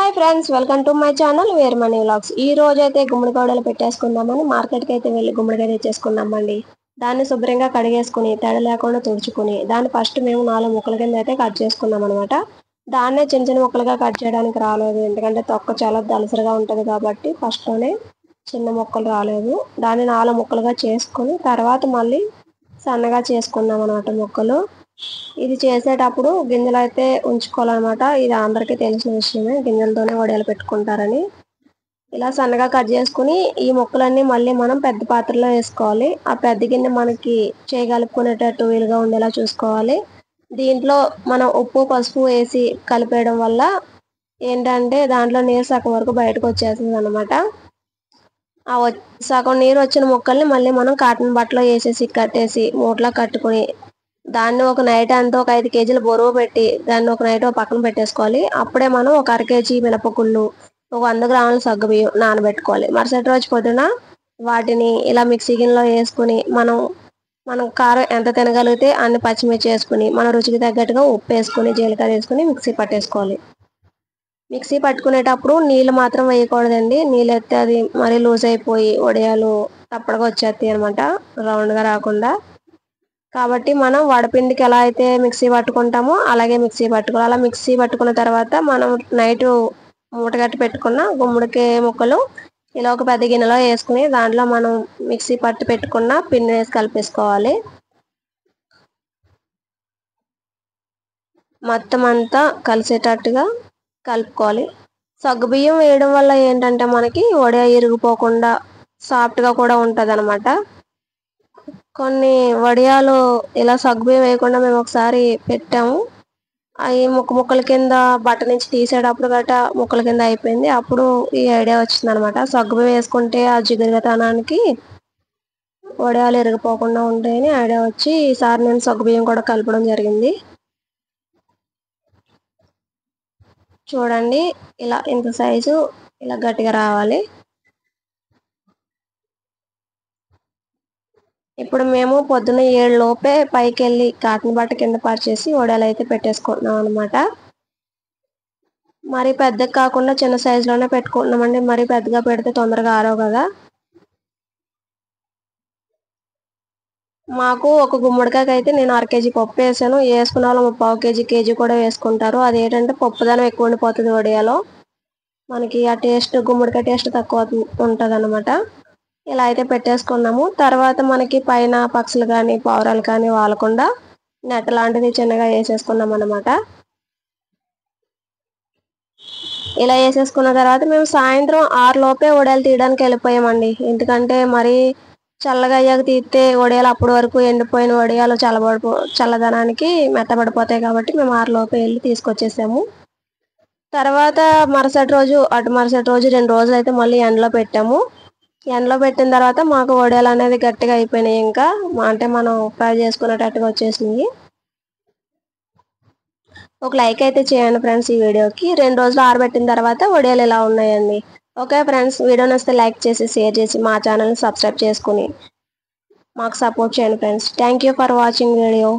Hi friends, welcome to my channel wear money vlogs. ఈ రోజు అయితే గుమ్మడికాయలు పెట్టేసుకుందామని మార్కెట్కి అయితే వెళ్ళి గుమ్మడికాయ తెచ్చేసుకున్నామండి. దాన్ని శుభ్రంగా కడిగేసుకుని తడి లేకుండా తుడుచుకుని దాన్ని ఫస్ట్ మేము 4 ముక్కల కింద అయితే కట్ చేసుకున్నాం అనమాట. దాన్నే చిన్న చిన్న ముక్కలుగా కట్ చేయడానికి రాలేదు, ఎందుకంటే తొక్క చాలా దలసరిగా ఉంటుంది కాబట్టి ఫస్ట్లోనే చిన్న ముక్కలు రాలేదు. దాన్ని 4 ముక్కలుగా చేసుకుని తర్వాత మళ్ళీ సన్నగా చేసుకున్నాం అనమాట ముక్కలు. ఇది చేసేటప్పుడు గింజలు అయితే ఉంచుకోవాలన్నమాట. ఇది అందరికీ తెలిసిన విషయమే, గింజలతోనే వడియాలు పెట్టుకుంటారని. ఇలా సన్నగా కట్ చేసుకుని ఈ ముక్కలన్నీ మళ్ళీ మనం పెద్ద పాత్రలో వేసుకోవాలి. ఆ పెద్ద గిన్నె మనకి చేయగలుపుకునేటట్టు వీలుగా ఉండేలా చూసుకోవాలి. దీంట్లో మనం ఉప్పు పసుపు వేసి కలిపేయడం వల్ల ఏంటంటే దాంట్లో నీరు సగం వరకు బయటకు వచ్చేస్తుంది అనమాట. ఆ సగం నీరు వచ్చిన ముక్కల్ని మళ్ళీ మనం కాటన్ బట్టలో వేసేసి కట్టేసి మూటలా కట్టుకుని దాన్ని ఒక నైట్ అంతా ఒక 5 కేజీలు బరువు పెట్టి దాన్ని ఒక నైట్ పక్కన పెట్టేసుకోవాలి. అప్పుడే మనం ఒక 1/2 కేజీ మినపగుళ్ళు, ఒక 100 గ్రాముల సగ్గుబియ్యం నానబెట్టుకోవాలి. మరుసటి రోజు పొద్దున వాటిని ఇలా మిక్సీ గిన్నెలో వేసుకుని మనం కారం ఎంత తినగలిగితే అన్ని పచ్చిమిర్చి వేసుకుని మన రుచికి తగ్గట్టుగా ఉప్పు వేసుకుని జీలకర్ర వేసుకుని మిక్సీ పట్టేసుకోవాలి. మిక్సీ పట్టుకునేటప్పుడు నీళ్ళు మాత్రం వేయకూడదండి. నీళ్ళు ఎత్తే అది మరీ లూజ్ అయిపోయి వడియాలు తప్పడుగా వచ్చేస్తాయి అనమాట, రౌండ్గా రాకుండా. కాబట్టి మనం వడపిండికి ఎలా అయితే మిక్సీ పట్టుకుంటామో అలాగే మిక్సీ పట్టుకోవాలి. అలా మిక్సీ పట్టుకున్న తర్వాత మనం నైటు మూటగట్టి పెట్టుకున్న గుమ్మడికాయ ముక్కలు ఇలా ఒక పెద్ద గిన్నెలో వేసుకుని దాంట్లో మనం మిక్సీ పట్టి పెట్టుకున్న పిండి వేసి కలిపేసుకోవాలి. మొత్తం అంతా కలిసేటట్టుగా కలుపుకోవాలి. సగ్గుబియ్యం వేయడం వల్ల ఏంటంటే మనకి వడియా ఇరిగిపోకుండా సాఫ్ట్గా కూడా ఉంటుంది అనమాట. కొన్ని వడియాలు ఇలా సగ్గుబియ్యం వేయకుండా మేము ఒకసారి పెట్టాము. అవి ముక్కల కింద బట్ట నుంచి తీసేటప్పుడు గట్ట ముక్కల కింద అయిపోయింది. అప్పుడు ఈ ఐడియా వచ్చింది అనమాట. సగ్గుబియ్యం వేసుకుంటే ఆ జిగురుతనానికి వడియాలు ఇరిగిపోకుండా ఉంటాయని ఐడియా వచ్చి ఈసారి నేను సగ్గుబియ్యం కూడా కలపడం జరిగింది. చూడండి, ఇలా ఇంత సైజు ఇలా గట్టిగా రావాలి. ఇప్పుడు మేము పొద్దున్న 7 లోపే పైకి వెళ్ళి కాటన్ బట్ట కింద పరిచేసి వడియాలు అయితే పెట్టేసుకుంటున్నాం అనమాట. మరి పెద్దగా కాకుండా చిన్న సైజులోనే పెట్టుకుంటున్నామండి. మరి పెద్దగా పెడితే తొందరగా ఆరవు కదా. మాకు ఒక గుమ్మడికాయకి అయితే నేను 1/2 కేజీ పప్పు వేసాను. వేసుకున్న వాళ్ళు 1/4 కేజీ కూడా వేసుకుంటారు. అదేంటంటే పప్పుదనం ఎక్కువ ఉండిపోతుంది వడియాలో, మనకి ఆ టేస్ట్ గుమ్మడికాయ టేస్ట్ తక్కువ ఉంటుంది అనమాట. ఇలా అయితే పెట్టేసుకున్నాము. తర్వాత మనకి పైన పక్షులు కానీ పావురాలు కానీ వాలకుండా నెట్ లాంటిది చిన్నగా వేసేసుకున్నాం అనమాట. ఇలా వేసేసుకున్న తర్వాత మేము సాయంత్రం 6 లోపే వడియాలు తీయడానికి వెళ్ళిపోయామండి. ఎందుకంటే మరి చల్లగా అయ్యాక తీస్తే వడియాలు అప్పటి వరకు ఎండిపోయిన వడియాలు చల్లదనానికి మెత్తబడిపోతాయి కాబట్టి మేము 6 లోపే వెళ్ళి తీసుకొచ్చేసాము. తర్వాత మరుసటి రోజు 2 రోజులు అయితే మళ్ళీ ఎండలో పెట్టాము. ఎండలో పెట్టిన తర్వాత మాకు వడియాలు అనేది గట్టిగా అయిపోయినాయి. ఇంకా అంటే మనం ఫ్రై చేసుకునేటట్టుగా వచ్చేసినాయి. ఒక లైక్ అయితే చేయండి ఫ్రెండ్స్ ఈ వీడియోకి. 2 రోజులు ఆరబెట్టిన తర్వాత వడియాలు ఇలా ఉన్నాయండి. ఓకే ఫ్రెండ్స్, వీడియో నచ్చితే లైక్ చేసి షేర్ చేసి మా ఛానల్ని సబ్స్క్రైబ్ చేసుకుని మాకు సపోర్ట్ చేయండి friends. Thank you for watching video.